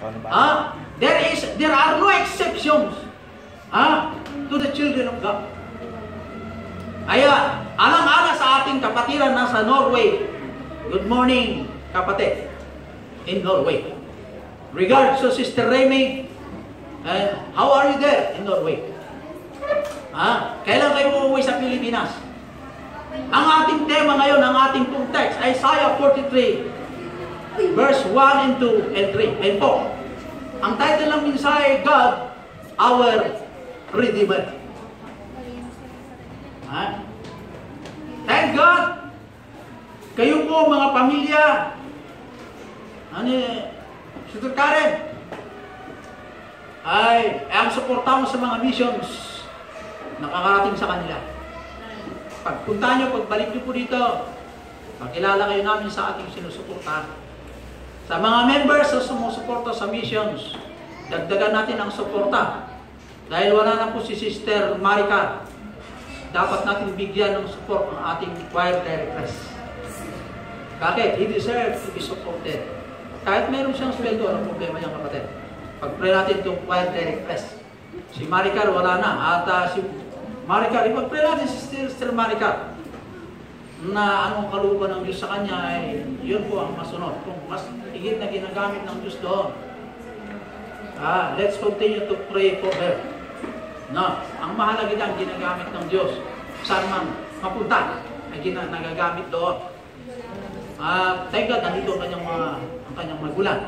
There are no exceptions to the children of God. Kaya, alang-alang sa ating kapatiran nasa Norway. Good morning, kapatid, in Norway. Regards to Sister Remy, and how are you there in Norway? Kailan kayo uuwi sa Pilipinas? Ang ating tema ngayon, ang ating pong text, Isaiah 43, verse 1 and 2 and 3 and 4. Ang title ng mensahe, God, our Redeemer. Thank God, kayo po mga pamilya, Sister Karen, ang suporta mo sa mga missions, nakakarating sa kanila. Pagpunta nyo, pagbalik nyo po dito, pagkilala kayo namin sa ating sinusuporta. Sa mga members na sumusuporta sa missions, dagdagan natin ang suporta. Dahil wala na po si Sister Maricar, dapat natin bigyan ng support ang ating choir directress. Bakit? He deserves to be supported. Kahit meron siyang sweldo, anong problema niyang kapatid? Pag-pray natin itong choir directress. Si Maricar wala na. At si Maricar, ipag-pray natin si Sister Maricar na anong kalooban ng Diyos sa kanya, yun po ang masunod. Kung mas higit na ginagamit ng Diyos doon. Let's continue to pray for her. No, ang mahalaga ang ginagamit ng Diyos. Saan man mapunta, ay nagagamit doon. Thank God, nandito ang kanyang magulang.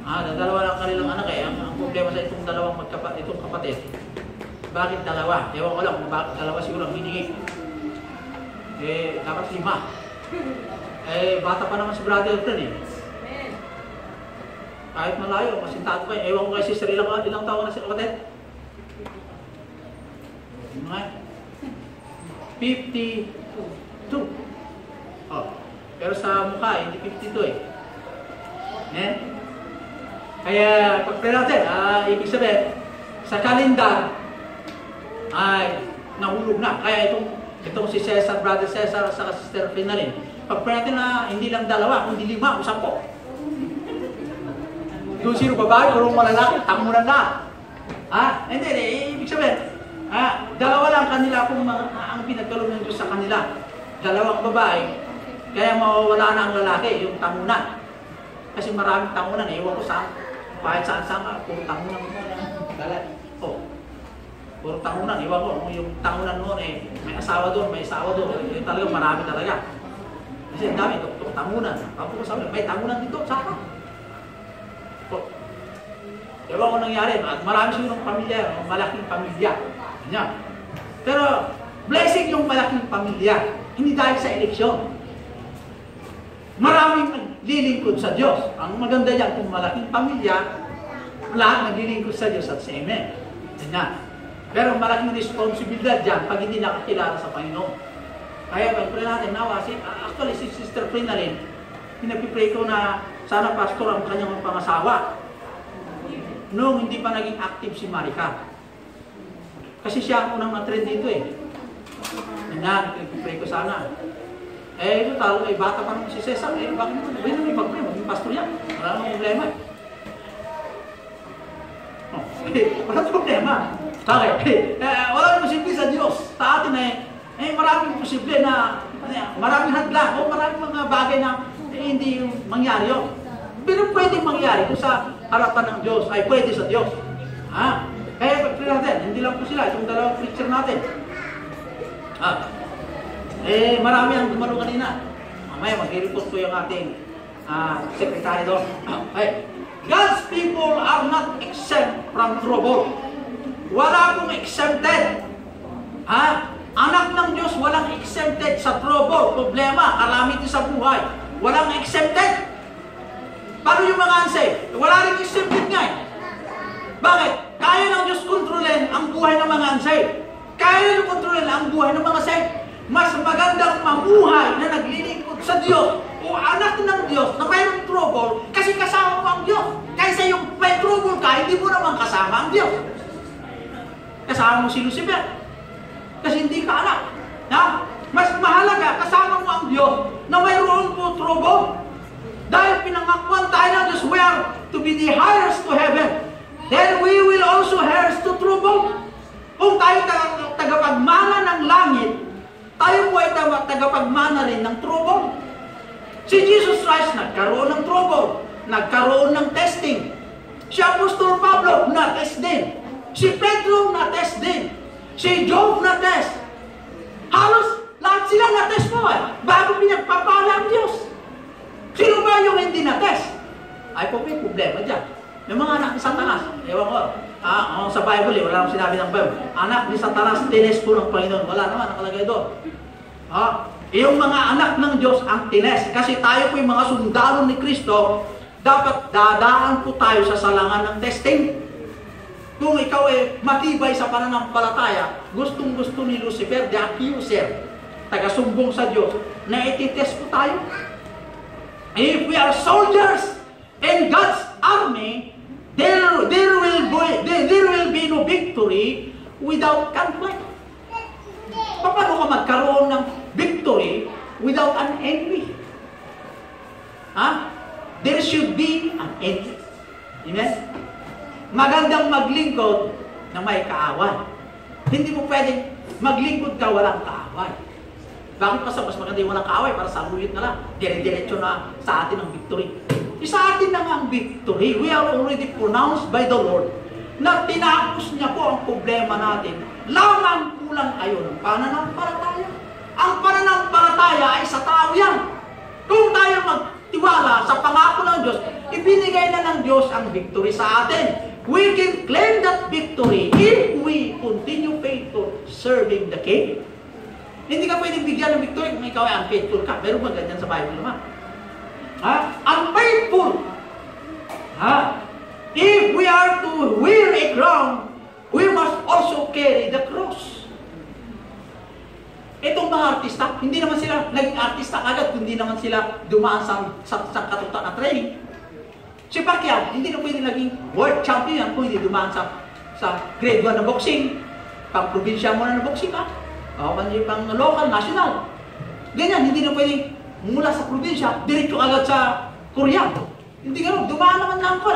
Dalawa lang kanilang anak ang problema sa itong itong kapatid. Bakit dalawa? Ewan ko lang kung bakit dalawa siguro ang hiningi. Dapat 5. Bata pa naman si Brother Efren Kahit malayo, masintado pa Ewan ko kay Sister, ilang taon na si kapatid? 52. Pero sa mukha, hindi 52 Kaya, pag-pray natin, ibig sabihin, sa kalendar, ay nahulog na. Kaya itong si Cesar, Brother Cesar, sa Sister Finalin, pag-pray natin na hindi lang 2, kundi 5 o 10. Yung sino babae, puro malalaki, tamunan na. Hindi, ibig sabihin, 2 lang kanila kung ang pinagkaloob ng Diyos sa kanila. 2 babae, kaya mawawala na ang lalaki, yung tamunan. Kasi maraming tamunan, ewan ko saan, kahit saan-saan, puro tamunan mo puro tamunan, ewan ko, yung tamunan mo, may asawa doon, yung talagang marami talaga. Kasi ang dami, itong tamunan. Tapos sabi, may tamunan dito, saan? Ewan ko nangyari, at marami sigurong pamilya, malaking pamilya. Pero, blessing yung malaking pamilya, hindi dahil sa eleksyon. Maraming naglilingkod sa Diyos. Ang maganda yan, kung malaking pamilya, lahat naglilingkod sa Diyos at sa Amen. Pero malaking responsibilidad dyan pag hindi nakakilala sa Panginoon. Kaya pag-pray natin, actually si Sister Prinalyn, pinapipray ko na sana pastor ang kanyang pangasawa. Noong hindi pa naging active si Maricar. Kasi siya ang unang na-trend dito pinapipray ko sana. Ito talo, bata pa naman si Cesar. Bakit naman? May pag-pray, maging pastor yan. Wala namang problema. Walang problema. Bakit? Wala namang posible sa Diyos. Sa atin maraming posible na, maraming hadlang o maraming mga bagay na hindi mangyari yun. Pero pwedeng mangyari kung sa harapan ng Diyos ay pwede sa Diyos. Kaya pag-pray natin, hindi lang po sila, itong 2 preacher natin. Marami ang dumalo kanina. Mamaya mag-report ko yung ating secretary doon. God's people are not exempt from trouble. Wala pong exempted. Anak ng Diyos, walang exempted sa trouble, problema, calamity sa buhay. Walang exempted. Paano yung mga unsaved? Wala rin exempted nga Bakit? Kaya ng Diyos kontrolin ang buhay ng mga unsaved. Kaya ng kontrolin ang buhay ng mga saved. Mas magandang mamuhay na naglilingkod sa Diyos o anak ng Diyos na mayroong trouble kasi kasama mo ang Diyos. Kaysa yung may trouble ka, hindi mo naman kasama ang Diyos. Kasama mo si Lucifer. Kasi hindi ka anak. Mas mahalaga, kasama mo ang Diyos na mayroon po trouble. Dahil pinangakuan tayo ng Diyos, we are to be be the heirs to heaven, then we will also heirs to trouble. Kung tayo tagapagmana ng langit, tayo po ay tagapagmana rin ng trouble. Si Jesus Christ nagkaroon ng trouble, nagkaroon ng testing. Si Apostol Pablo na-test din. Si Pedro na-test din. Si Job na-test. Halos lahat sila na-test po bago pinagpapala ang Diyos. Sino ba yung hindi na-test? Ay po may problema dyan. Yung mga anak ni Satanas, ewan ko, sa Bible, wala akong sinabi ng Bible. Anak ni Satanas, tines po ng Panginoon. Wala naman, nakalagay doon. Yung mga anak ng Diyos ang tines. Kasi tayo po yung mga sundalo ni Kristo, dapat dadaan po tayo sa salangan ng testing. Kung ikaw ay matibay sa pananampalataya, gustong-gusto ni Lucifer, the accuser, taga-sumbong sa Diyos, na ititest po tayo. If we are soldiers in God's army, there will be no victory without conflict. Paano ka magkaroon ng victory without an enemy? There should be an enemy. Amen? Magandang maglingkod na may kaaway. Hindi mo pwedeng maglingkod ka walang kaaway. Bakit pa mas maganda yung walang kaaway para sa luyot na lang? Dire-diretso na sa atin ang victory. Sa atin na nga ang victory. We are already pronounced by the Lord na tinapos niya po ang problema natin. Lamang kulang kayo ng pananampalataya. Ang pananampalataya ay sa tao yan. Kung tayo magtiwala sa pangako ng Diyos, ibinigay na ng Diyos ang victory sa atin. We can claim that victory if we continue faithful serving the King. Hindi ka pwedeng bigyan ng victory kung ikaw ay unfaithful ka. Meron ba ganyan sa Bible naman? Unfaithful. If we are to wear a crown, we must also carry the cross. Itong mga artista, hindi naman sila naging artista agad, hindi naman sila dumaan sa katutak na training. Si Pacquiao, hindi na pwede naging world champion kung hindi dumaan sa grade 1 na boxing. Pang probinsya mo na ng boxing hindi pang local, national. Ganyan, hindi na pwede mula sa probinsya, diretso agad sa Korea. Hindi gano'n, dumaan naman lang ko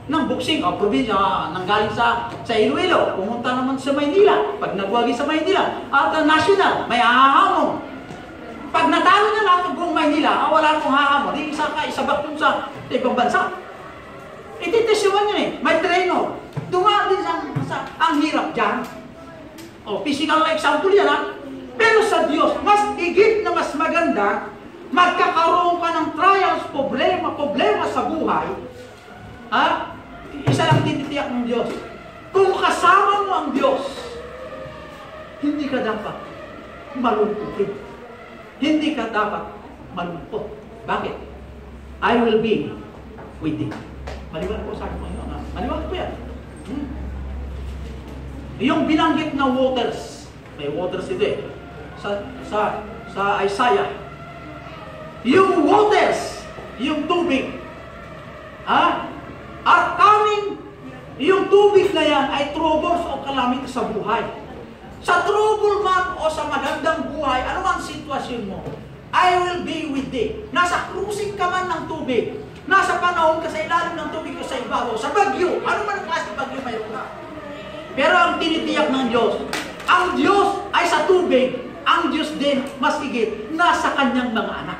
ng boxing probinsya, nanggaling sa Iloilo, pumunta naman sa Maynila. Pag nagwagi sa Maynila, at national, may hahamon. Pag natalo na lang ang buong Maynila, wala akong hahamon, isabak dun sa ibang bansa. Ititesyohan yun may trainer. Dumaan din ang hirap dyan. Physical na example yan Pero sa Diyos, mas higit na mas maganda, magkakaroon ka ng trials, problema sa buhay, isa lang tinitiyak ng Diyos. Kung kasama mo ang Diyos, hindi ka dapat malungkot. Hindi ka dapat malungkot. Bakit? I will be with thee. Maliwanag po sa akin po yun. Maliwanag po yan. Yung binanggit na waters, may waters ito sa Isaiah. Yung waters, yung tubig, at coming, yung tubig na yan ay troubles o calamity sa buhay. Sa trouble man o sa magandang buhay, ano man sitwasyon mo, I will be with thee. Nasa cruising ka man ng tubig, nasa panahon ka sa ilalim ng tubig o sa ibabaw, sa bagyo, ano man ang klase ng bagyo mayroon ka. Pero ang tinitiyak ng Diyos, ang Diyos ay sa tubig, ang Diyos din, mas higit, nasa kanyang mga anak.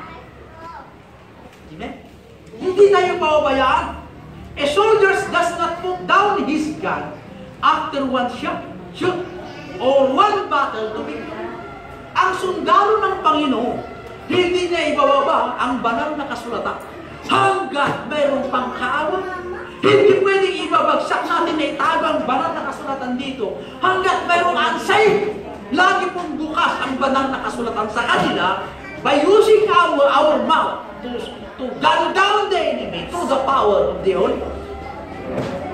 Amen? Hindi tayo pababayaan. A soldier does not put down his gun after one shoot or one battle to victory. Ang sundalo ng Panginoon, hindi niya ibababa ang banal na kasulatan hanggat mayroong pangkaaway. Hindi pwedeng ibabagsak natin na itago ang banal na kasulatan dito hanggat mayroong unsaved. Lagi pong bukas ang banal na kasulatan sa kanila by using our mouth to gun down the enemy through the power of the Holy Ghost.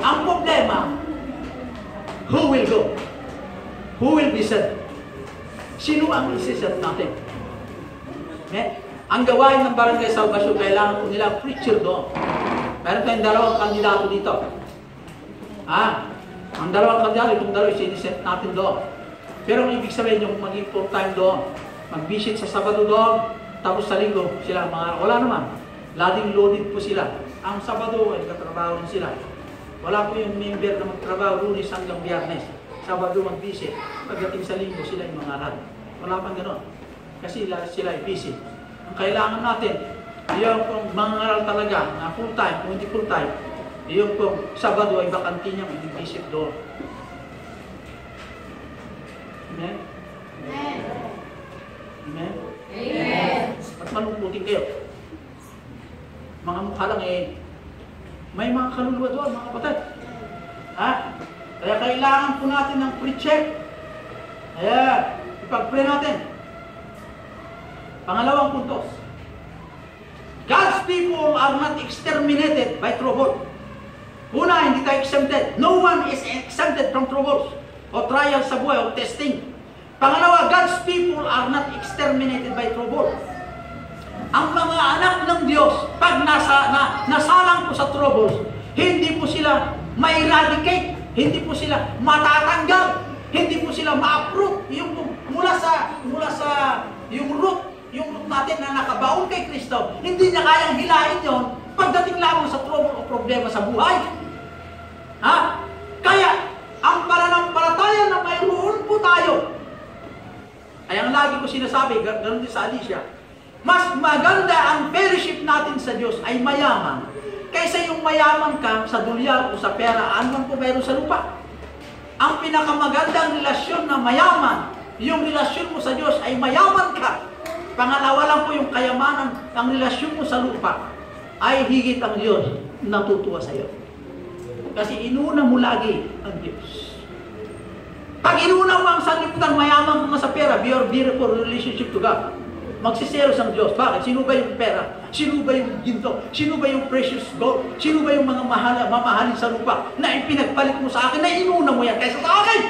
Ang problema, who will go? Who will be sent? Sino ang isi-sent natin? Ang gawain ng Barangay Salvation, kailangan po nila preacher doon. Meron tayong dalawang kandidato dito. Ang dalawang kandidato, itong dalawa, isi-sent natin doon. Pero ang ibig sabihin yung mag-in full time doon, mag-visit sa Sabado doon, tapos sa Linggo, sila wala naman. Lading loaded po sila. ang Sabado ay katrabaho rin sila. Wala po yung member na magtrabaho Lunes hanggang Biyernes. Sabado mag-visit. Pagdating sa Linggo, sila yung mangaral. Wala pang gano'n. Kasi sila ay busy. Ang kailangan natin, yung pong mangaral talaga na full-time, kung hindi full-time, yung pong Sabado ay bakanti niyang i-visit doon. Amen? Amen? Amen? Amen? At malungkutin kayo. Mga mukha lang may mga kaluluwa doon, mga kapatid. Ha? Kaya kailangan po natin ng pre-check. Kaya, ipag-pray natin. Pangalawang puntos. God's people are not exterminated by trouble. Una, hindi tayo exempted. No one is exempted from troubles o trials sa buhay o testing. Pangalawa, God's people are not exterminated by trouble. Ang mga anak ng Diyos, pag nasalang po sa troubles, hindi po sila ma-eradicate, hindi po sila matatanggal, hindi po sila ma-uproot. Yung mula sa yung root natin na nakabaon kay Kristo, hindi niya kayang hilahin yon pagdating lamang sa trouble o problema sa buhay. Ha? Kaya, ang pananampalataya na mayroon po tayo, ay ang lagi ko sinasabi, ganoon din sa Alicia, mas maganda ang fellowship natin sa Diyos ay mayaman kaysa yung mayaman ka sa dolyar o sa pera, anuman po mayroon sa lupa. Ang pinakamagandang relasyon na mayaman, yung relasyon mo sa Diyos ay mayaman ka. Pangalawa lang po yung kayamanan, ang relasyon mo sa lupa ay higit ang Diyos natutuwa sa iyo. Kasi inuna mo lagi ang Diyos. Pag inuna mo ang sanlibutan, mayaman mo sa pera, your beautiful relationship to God. Magsiselos ang Diyos. Bakit? Sino ba yung pera? Sino ba yung ginto? Sino ba yung precious gold? Sino ba yung mga mamahalin sa lupa na ipinagpalit mo sa akin na inuna mo yan kaysa sa akin?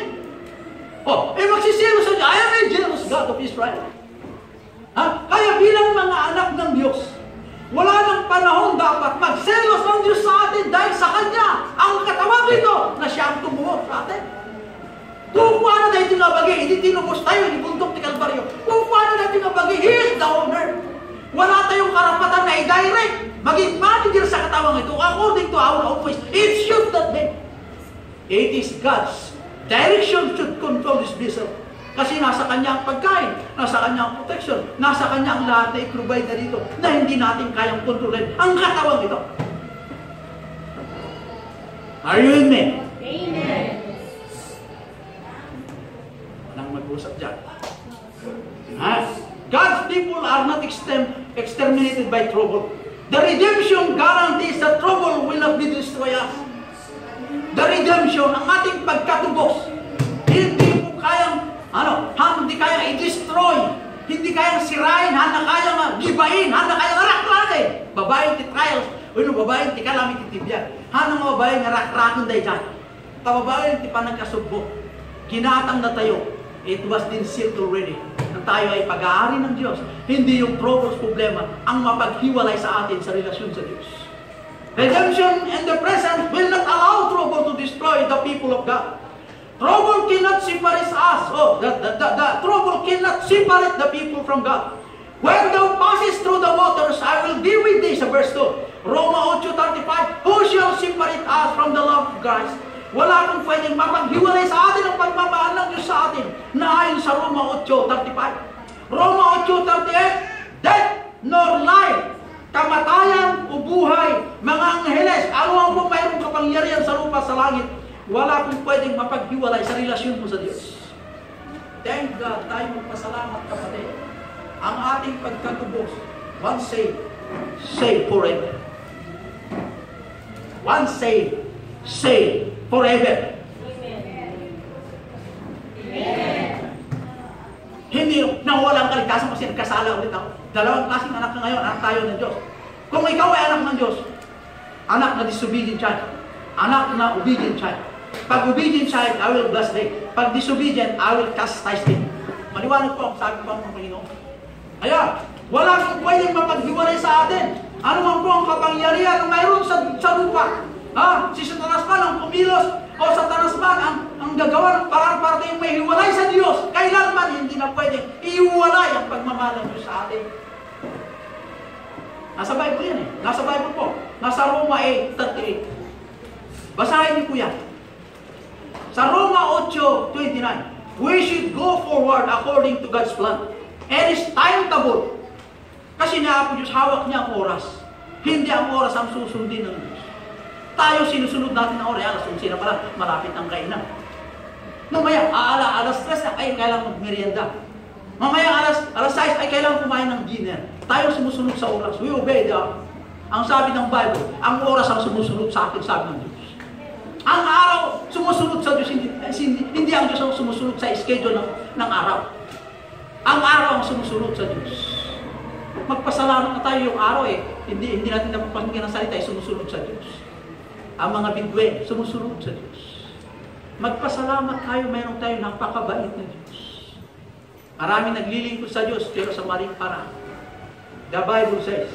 Magsiselos ang Diyos. I am a jealous God of Israel. Ha? Kaya bilang mga anak ng Diyos, wala nang panahon dapat magselos ng Diyos sa atin dahil sa Kanya ang katawag nito na siya ang tumuho sa atin. Kung paano tayo tinabagi, hindi tinubos tayo, hindi bundok ni Kalbaryo. Kung paano tayo tinabagi, He is the owner. Wala tayong karapatan na i-direct, maging manager sa katawang ito according to our own ways. It should not be. It is God's direction should control this vessel. Kasi nasa Kanya ang pagkain, nasa Kanya ang protection, nasa Kanya ang lahat na i-provide na dito na hindi natin kayang kontrolin ang katawang ito. Are you with me? Amen. Mag-usap dyan. God's people are not exterminated by trouble. The redemption guarantees that trouble will not be destroyed us. The redemption, ang ating pagkatubos, hindi po kayang, hindi kayang i-destroy, hindi kayang sirain, handa kayang gibain, handa kayang rakrakin. Babaeng ti trials, babaeng ti kalamit ti tibyan. Handa nga babaeng rakrakin day dyan. Babaeng ti panagkasubbo. Ginatang na tayo. It was been sealed already na tayo ay pag-aari ng Diyos. Hindi yung troubles, problema ang mapaghiwalay sa atin sa relasyon sa Diyos. Redemption in the present will not allow trouble to destroy the people of God. Trouble cannot separate us. The trouble cannot separate the people from God. When thou passes through the waters, I will be with thee, sa verse 2. Roma 8:35, who shall separate us from the love of Christ? Wala kang pwedeng mapaghiwalay sa atin ang pagmamahal ng Diyos sa atin na ayon sa Roma 8:35. Roma 8:38, death nor life, kamatayan o buhay, mga angheles, ano ang mayroong kapangyarihan sa lupa sa langit, wala kang pwedeng mapaghiwalay sa relasyon mo sa Diyos. Thank God, tayo magpasalamat kapatid. Ang ating pagkatubos, once saved, saved forever. Once saved, saved forever. Amen. Hindi na walang kaligtasan kasi nagkasala ulit ako. Dalawang klaseng anak na ngayon, anak tayo ng Diyos. Kung ikaw ay anak ng Diyos, anak na disobedient child, anak na obedient child. Pag obedient child, I will bless thee. Pag disobedient, I will chastise thee. Maliwanag po ang sabi po ng Panginoon. Kaya, wala kang pwedeng mapaghiwalay sa atin. Ano man po ang kapangyarihan na mayroon sa lupa. Si Satanas man ang kumilos o Satanas man ang gagawa ng parang para tayong may hiwalay sa Diyos. Kailanman hindi na pwedeng iiwalay ang pagmamahal ng Diyos sa atin. Nasa Bible yan eh. Nasa Bible po. Nasa Roma 8:38. Basahin niyo po yan. Sa Roma 8:29, we should go forward according to God's plan. And it's timetable. Kasi nga po Diyos, hawak niya ang oras. Hindi ang oras ang susundin ng Diyos. Tayo sinusunod natin ang oras. Alas 11 na pala, malapit ang kainan. Mamaya, alas 3 na, ay kailangan magmerienda. Mamaya, alas 6 ay kailangan kumain ng dinner. Tayo sumusunod sa oras. We obey the ang sabi ng Bible, ang oras ang sumusunod sa atin, sabi ng Diyos. Ang araw, sumusunod sa Diyos, hindi ang Diyos ang sumusunod sa schedule ng araw. Ang araw ang sumusunod sa Diyos. Magpasalamat na tayo yung araw eh. Hindi natin napapakinggan ng salita ay sumusunod sa Diyos. Ang mga bidwen, sumusunod sa Diyos. Magpasalamat tayo, mayroon tayo napakabait na Diyos. Maraming naglilingkod sa Diyos, pero sa maling paraan. The Bible says,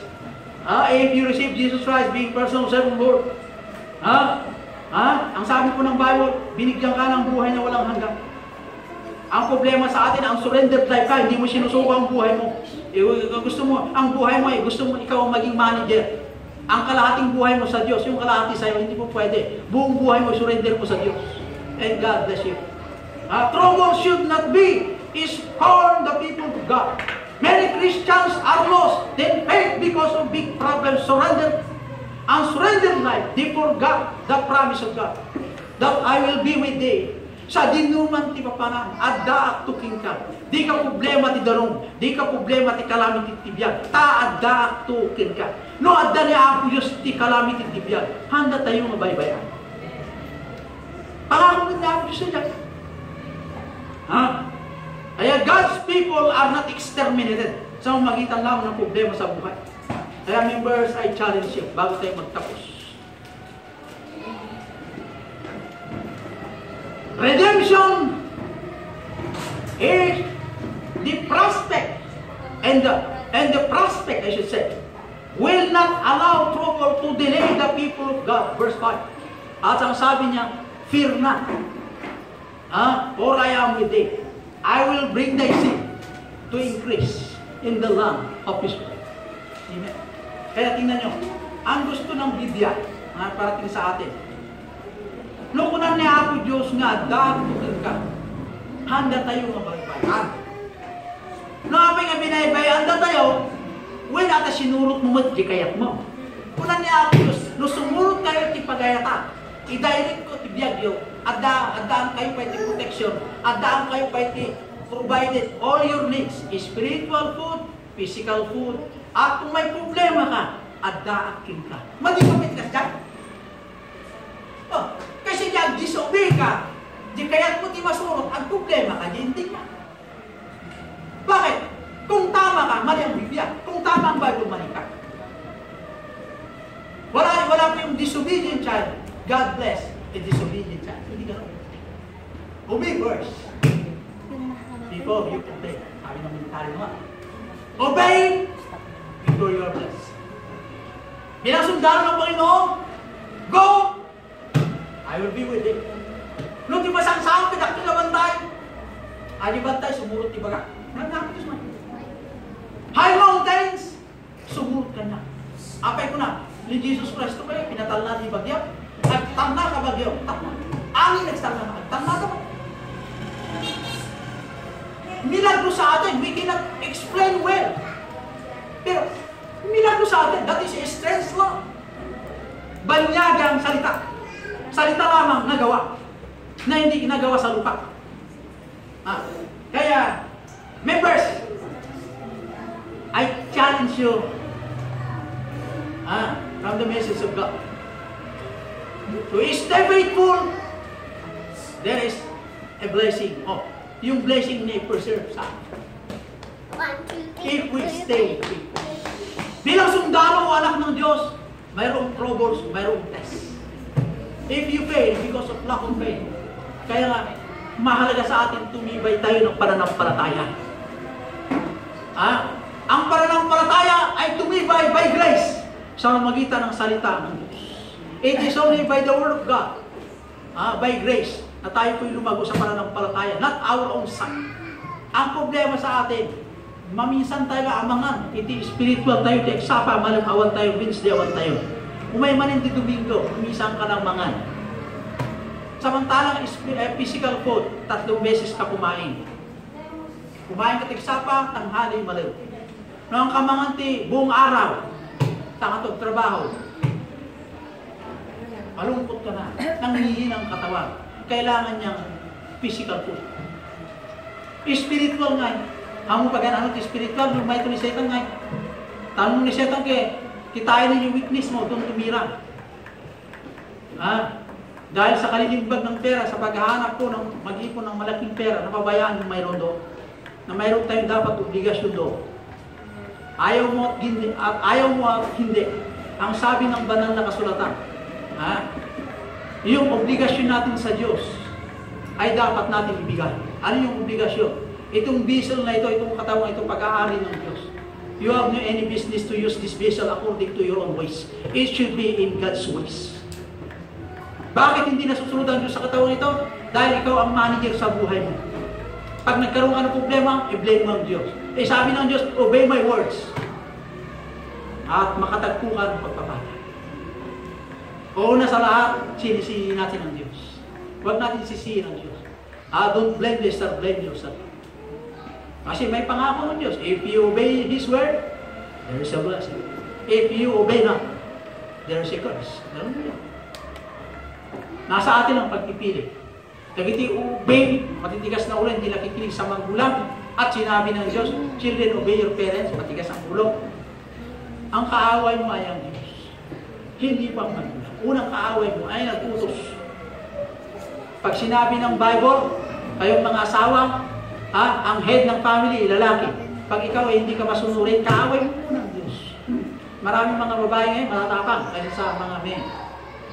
if you receive Jesus Christ being personal Savior Lord, ang sabi po ng Bible, binigyan ka ng buhay na walang hanggan. Ang problema sa atin, ang surrendered life ka, hindi mo sinusuko ang buhay mo. Gusto mo, ang buhay mo gusto mo ikaw ang maging manager. Ang kalahating buhay mo sa Diyos, yung kalahati sa'yo, hindi po pwede. Buong buhay mo, surrender mo sa Diyos. And God bless you. Trouble should not be scorn the people of God. Many Christians are lost, then faith because of big problems, surrendered. Unsurrendered life, they forgot the promise of God. That I will be with thee. Sa dinuman ti papanam, addaak tuking ka. Di ka problema ti darong, di ka problema ti calamity ti biyag. Ta addaak tuking ka. No adda ni Apo Diyos ti calamity ti biyag. Handa tayo mabaybayan. Pangako ni Apo Diyos na dyan. Kaya God's people are not exterminated sa magitan lang ng problema sa buhay. Kaya members, I challenge you bago tayo magtapos. Redemption is the prospect and the prospect, I should say, will not allow trouble to delay the people of God. Verse 5. At ang sabi niya, fear not. For I am with thee. I will bring thy seed to increase in the land of Israel. Amen. Kaya tingnan nyo, ang gusto ng Biblia, parating sa atin, lukunan ni Apo Diyos nga, dagutin ka, handa tayo mabagbayan. No, apay nga binaybayan, handa tayo, when ata sinurot mo mo, di kayat mo. Kunan ni Apo Diyos, no sumurot kayo, ti pagayata, i-direct ko, ti biyagyo, adaan kayo pa iti protection, adaan kayo pa iti provided all your needs, spiritual food, physical food, at kung may problema ka, adaakin ka. Maligapit ka dyan. Kasi dyan, disobey ka, di kaya't mo di masurot, ang problema ka, hindi ka. Bakit? Kung tama ka, mali ang Biblia. Kung tama ang Bible, mali ka. Wala po yung disobedient child. God bless a disobedient child. Hindi ka rin. Obey first. Before you obey. Sabi ng military mo. Obey before you are blessed. Bilang sundalo ng Panginoon, go! I will be with you. Nung di masang-saan, pinak na bantay. Ani bantay, sumurot di baga. Nagkakapos man. High mountains, sumurot ka na. Apay ko na, ni Jesus Christ ko kayo, pinatal na di bagyo. Nagtang na ka bagyo, takma. Angin nagtang na ka, nagtang na ka ba? Milagro sa atin, we cannot explain well. Pero, milagro sa atin, that is a strength lang. Banyagang salita. Salita lamang nagawa. Na hindi ginagawa sa lupa. Kaya, members, I challenge you from the message of God. To stay faithful, there is a blessing. Yung blessing na i-preserve sa atin. If we stay faithful. Bilang sundalo o anak ng Diyos, mayroong troubles, mayroong test. If you fail because of lack of faith, kaya nga, mahalaga sa atin tumibay tayo ng pananampalataya. Ang pananampalataya ay tumibay by grace sa magitan ng salita ng Diyos. It is only by the word of God, by grace, na tayo po'y lumago sa pananampalataya, not our own sight. Ang problema sa atin, Maminsan tayo amangan, iti spiritual tayo, iti eksapa, malam-awan tayo, Wednesday awan tayo. Umay man hindi Domingo, umisan ka ng mangan. Samantalang physical food, 3 beses ka kumain. Kumain ka tigsapa, tanghali, malaw. Noong kamangan ti buong araw, tangatog trabaho. Malungkot ka na, nangihin ang katawan. Kailangan niyang physical food. Spiritual nga, amo pa ganano ti spiritual, yung may ito ni Satan nga. Tanong ni Satan kitain niyo yung weakness mo, doon tumira. Dahil sa kalilimbag ng pera, sa paghahanap ko ng mag-ipon ng malaking pera, napabayaan yung mayroon doon, na mayroon tayong dapat obligasyon doon. Ayaw mo at hindi. Ang sabi ng banal na kasulatan, yung obligasyon natin sa Diyos ay dapat natin ibigay. Ano yung obligasyon? Itong vessel na ito, itong katawan, itong pag-aari ng Diyos. You have no any business to use this vessel according to your own ways. It should be in God's ways. Bakit hindi nasusunod ang Diyos sa katawan ito? Dahil ikaw ang manager sa buhay mo. Pag nagkaroon ka ng problema, i-blame mo ang Diyos. Sabi ng Diyos, obey my words. At makatagpo ka ng pagpapala. Una sa lahat, sinisihin natin ang Diyos. Huwag natin sisihin ang Diyos. Don't blame yourself, blame yourself. Kasi may pangako ng Diyos. If you obey His word, there is a blessing. If you obey not, there is a curse. Nasa atin ang pagpipili. Kagiti obey, matitigas na ulo, hindi nakikinig sa magulang. At sinabi ng Diyos, children, obey your parents, matigas ang ulo. Ang kaaway mo ay ang Diyos. Hindi pa ang magulang. Unang kaaway mo ay nag-utos. Pag sinabi ng Bible, kayong mga asawa, ang head ng family, lalaki. Pag ikaw ay hindi ka masunurin, kaaway mo muna ang Diyos. Maraming mga babae ngayon, matatapang kaysa sa mga men.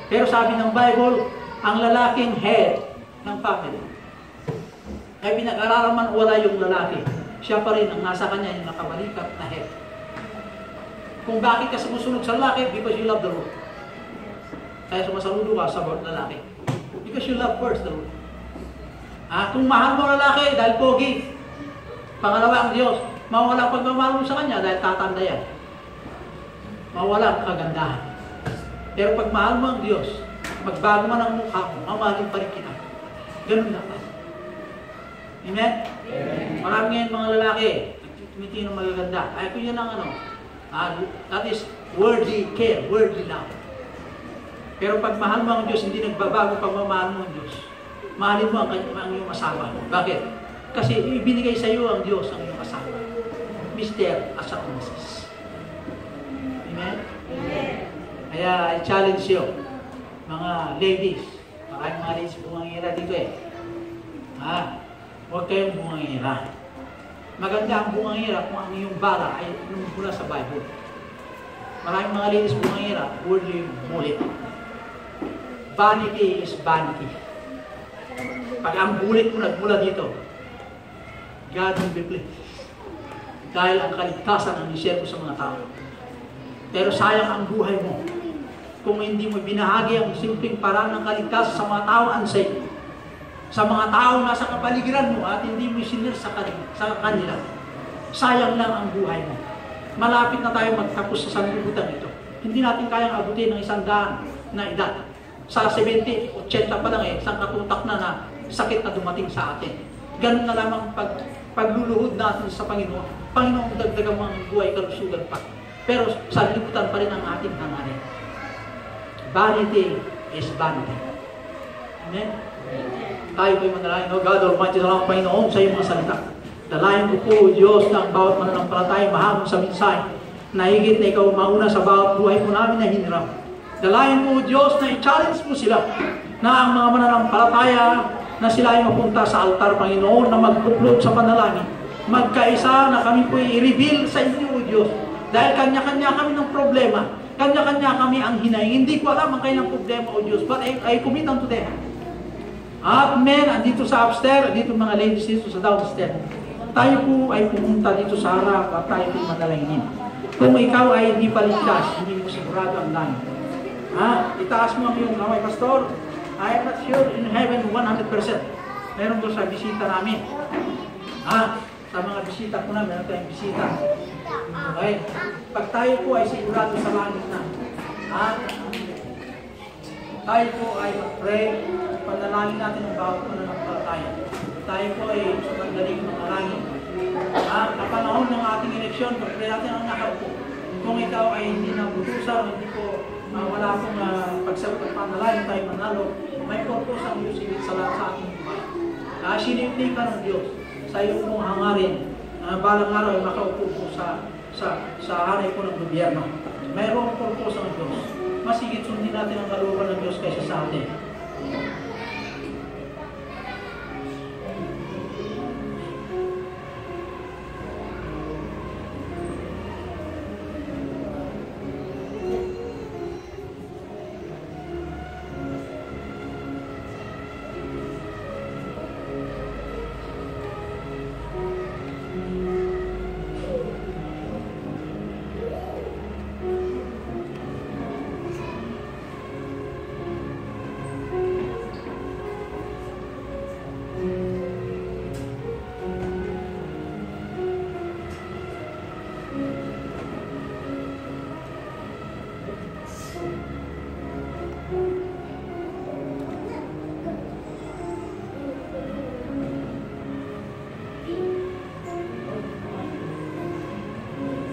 Pero sabi ng Bible, ang lalaking head ng family. Kaya pinag-aralan man wala yung lalaki, siya pa rin ang nasa kanya yung nakabalikat na head. Kung bakit ka sumusunod sa lalaki, because you love the Lord. Kaya sumasaludo ka sa lalaki. Because you love first the Lord. Kung mahal mo lalaki dahil pogi, pangalawa ang Diyos, mawala ang pagmamahal mo sa kanya dahil tatanda yan. Mawala ang kagandahan. Pero pag mahal mo ang Diyos, magbago man ang mukha mo, mamahalin pa rin kita. Ganun dapat. Amen? Amen. Marami ngayon mga lalaki, tumitingin ng magaganda. Ay, kung yan ang that is worldly care, worldly love. Pero pag mahal mo ang Diyos, hindi nagbabago pagmamahal mo ang Diyos. Mahalin mo ang iyong asawa. Bakit? Kasi ibinigay sa iyo ang Diyos ang iyong asawa. Mr. as a Mrs. Amen? Amen? Kaya I-challenge you, mga ladies. Maraming mga ladies bumangira dito huwag kayong bumangira. Maganda ang bumangira kung ang iyong bala ay mula sa Bible. Maraming mga ladies bumangira, worldly bullet. Vanity is vanity. Pag ang bulit mo nagmula dito, God will be pleased. Dahil ang kaligtasan ang iservo sa mga tao. Pero sayang ang buhay mo kung hindi mo binahagi ang simpleng paraan ng kaligtasan sa mga tao unsaved. Sa mga tao nasa kapaligiran mo at hindi mo sinir sa kanila. Sayang lang ang buhay mo. Malapit na tayo magtapos sa sanlibutan ito. Hindi natin kayang abutin ng 100 na edad. Sa 70, 80 pa lang isang katutak na sakit na dumating sa atin. Ganun na lamang pagluluhod natin sa Panginoon. Panginoon, dagdagan mo ang buhay, kalusugan pa. Pero sa libutan pa rin ang ating hangarin. Vanity is vanity. Amen? Tayo po'y manalangin, God Almighty, salamat Panginoon sa iyong mga salita. Dalayan ko po, Diyos, na ang bawat mananampalataya mahamon sa mensahe na higit na ikaw mauna sa bawat buhay po namin na hinirap. Dalayan mo, Diyos, na i-challenge mo sila na ang mga mananampalataya na sila ay mapunta sa altar, Panginoon, na mag-upload sa panalangin. Magkaisa na kami po i-reveal sa inyo, Diyos. Dahil kanya-kanya kami ng problema. Kanya-kanya kami ang hinaing. Hindi ko alam ang kanilang problema, O Diyos, but I commit unto them. At men, andito sa upstairs, andito mga ladies dito sa downstairs. Tayo po ay pumunta dito sa harap at tayo po manalangin. Kung ikaw ay hindi paligtas, hindi mo sigurado ang langit. Itaas mo ang iyong kamay, Pastor. I am not sure in heaven 100%. Meron doon sa bisita namin. Sa mga bisita ko na, meron tayong bisita. Okay? Pag tayo po ay sigurado sa langit na, at tayo po ay mag-pray, panalangin natin ang bawat pananampalataya. Tayo po ay sumandaling mga langit. At ang panahon ng ating eleksyon, pag-pray natin ang nakaupo. Kung ikaw ay hindi nabutusan, hindi po wala pong pagsagot ng panalangin tayo manalo, may purpose ang Diyos higit sa lahat sa ating buhay. Sinimpi ka ng Diyos sa iyong mong hangarin. Balang araw ay makaupo po sa hanay po ng gobyerno. Mayroong purpose ang Diyos. Mas higit sundin natin ang kalooban ng Diyos kaysa sa atin.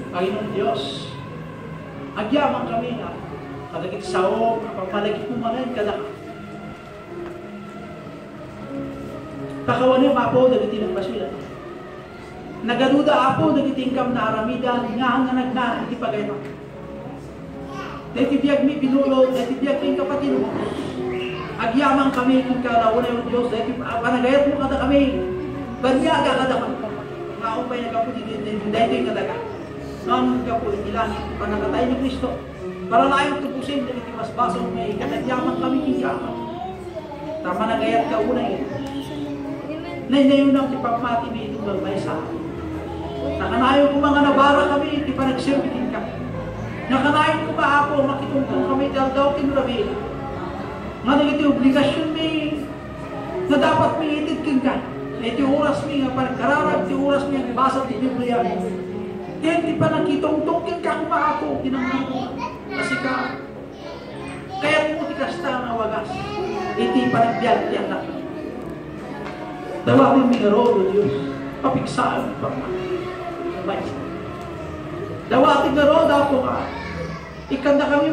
Panginoon Diyos, agyaman kami na kadagit sao, kapapalagit mo malayan ka na. Takawan niyo mapo, dagitin ang basulan. Nagaduda apo, dagitin kam na aramidan, ngahanganag na, hindi pa gano'n. Dahil tibiyag mi pinulog, dahil tibiyag mi kapatino. Agyaman kami kung kalawan na yung Diyos, dahil panagayat mo kada kami. Banyaga kada kami. Naumpay na kapo, dahil ito'y kadaga. Namun ka po, ilangit panakatay ni Kristo. Para layong tubusin, dahil mas basong may kanagyaman kami kikaman. Tama na gayat ka una yun. Nainayon ang ipagmati ni itong galmay sa akin. Nakanayon ko mga nabara kami, di pa nagsirbitin ka. Nakanayon ko ba ako, makitungkong kami dahil daw kinurabi. Nga nagiti obligasyon mi, na dapat may ititkin ka. Iti oras mi, nga parang ti oras mi, ang basa ti Biblia. Di pa nakitungtungkin ka kung ako, tinanong ko. Kasi ka, kaya mo ti kasta na wagas. Iti pa nagbiyak ti anak. Dawapin mi nga rodo, Diyos. Papiksaan pa ka. Dawapin nga rodo ako ka. Ikanda kami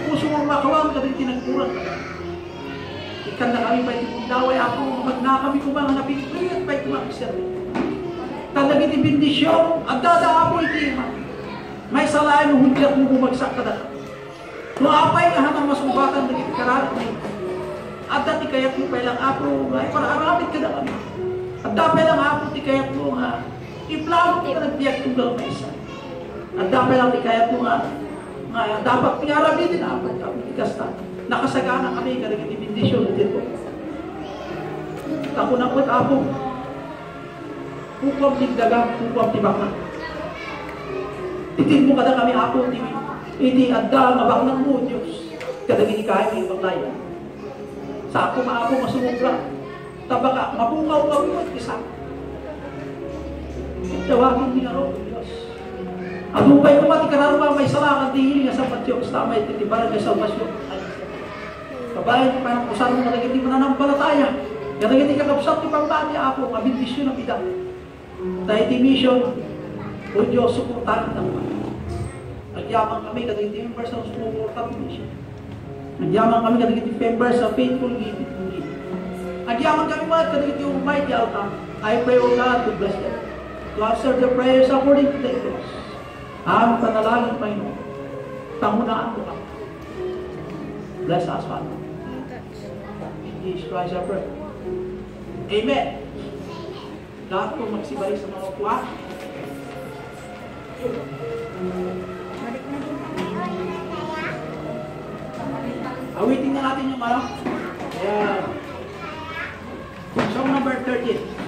puso mong makawang ka din tinagpuran ka. Ikanda kami pa itindaway ako. Magna kami kumang napipilihan pa itumakiservi. Talaga iti bendisyon, at dada ako iti iman. May salayan mo hudyat mo bumagsak ka na. Maapay ka hanang masubatan na iti karalat na ito. At dati kayat mo pailang ako, ay pararamit ka na kami. At dapay lang ako, ti kayat mo nga, iplano ka nagbiyak kong galmaysa. At dapay lang ti kayat mo nga, dapat pinarabi din apat kami, ikasta. Nakasagana kami, talaga iti bendisyon dito. Ako na po't ako, upam tigdagang, upam tibaknan. Titin mo kada kami ako, iti adda, mabaknan mo, Diyos. Kada ginikaya mo yung paglayan. Sa ako maako masumubra. Tabaka, mapungaw ka mo, isa. Tawagin niya ro, Diyos. At upay ko mati kararwa, may salakan tingin nga sa patyok, sa tamay, titibaran ka sa basyo. Kabayan, parang kusan mo, kadagit di mananampalataya. Kadagit di kakapsat, ipambati ako, mabindisyon na pida. Dahil di mission, o Diyos, suportahan ng mga. Nagyamang kami, kadagit di members ng suportahan mission. Nagyamang kami, kadagit di members sa faithful giving. Nagyamang kami mga, kadagit di Almighty Alta. I pray, O God, to bless them. To answer their prayers according to their laws. Ang panalangin, Panginoon. Tangunaan mo kami. Bless us, Father. In Jesus Christ, I pray. Amen. Lahat po magsibalik sa mga kuha. Awitin na natin yung ano. Kaya, song number 13.